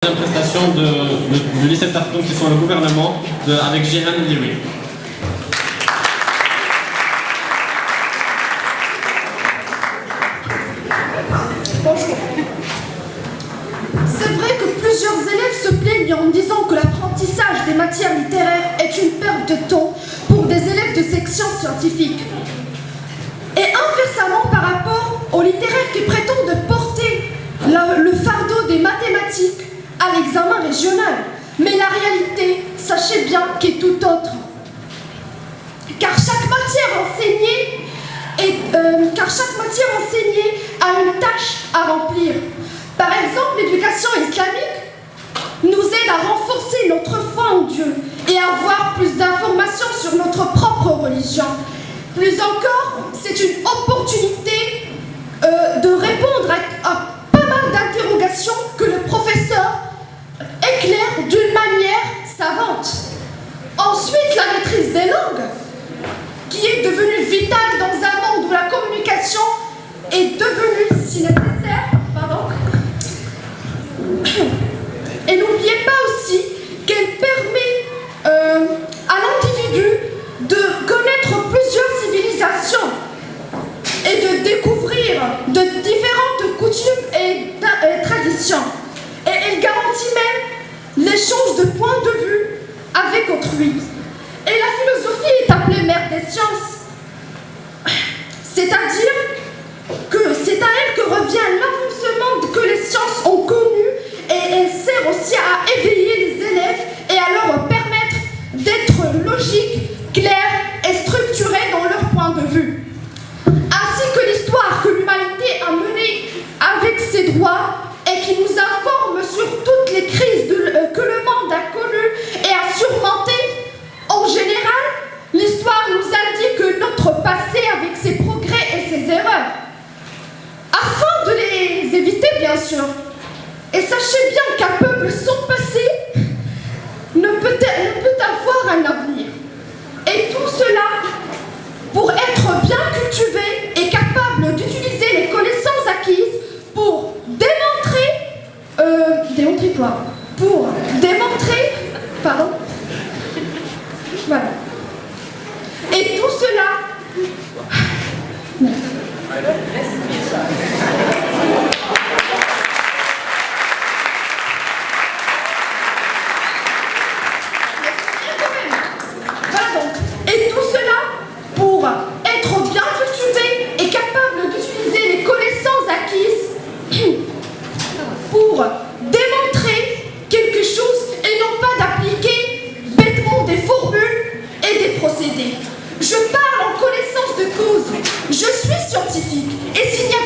Prestation de lycée Tarpon qui sont le gouvernement avec Jihan Liwi. Bonjour. C'est vrai que plusieurs élèves se plaignent en disant que l'apprentissage des matières littéraires est une perte de temps pour des élèves de section scientifique. Et inversement par rapport aux littéraires qui prétendent porter le fardeau des mathématiques à l'examen régional. Mais la réalité, sachez bien, qu'est tout autre. Car chaque matière enseignée a une tâche à remplir. Par exemple, l'éducation islamique nous aide à renforcer notre foi en Dieu et à avoir plus d'informations sur notre propre religion. Plus encore, c'est une opportunité de répondre à pas mal d'interrogations que le professeur éclaire d'une manière savante. Ensuite, la maîtrise des langues, qui est devenue vitale dans un monde où la communication est devenue si nécessaire. Et n'oubliez pas aussi qu'elle permet à l'individu de connaître plusieurs civilisations et de découvrir de différentes coutumes et traditions. Et elle garantit même l'échange de points de vue avec autrui. Et la philosophie est appelée mère des sciences. C'est-à-dire que c'est à elle que revient l'avancement que les sciences ont connu, et elle sert aussi à éveiller les élèves et à leur permettre d'être logiques, clairs et structurés dans leur point de vue. Ainsi que l'histoire que l'humanité a menée avec ses droits et qui nous informe sur toutes les crises que le monde a connues et a surmontées. En général, l'histoire nous indique notre passé avec ses progrès et ses erreurs, afin de les éviter, bien sûr. Et sachez bien qu'un peuple sans passé ne peut avoir un avenir. Et tout cela pour être bien cultivé et capable d'utiliser les connaissances acquises pour voilà. Et tout cela... Et tout cela pour être bien cultivé et capable d'utiliser les connaissances acquises pour démontrer quelque chose et non pas d'appliquer bêtement des formules et des procédés. Je parle en connaissance de cause. Je suis scientifique et s'il y a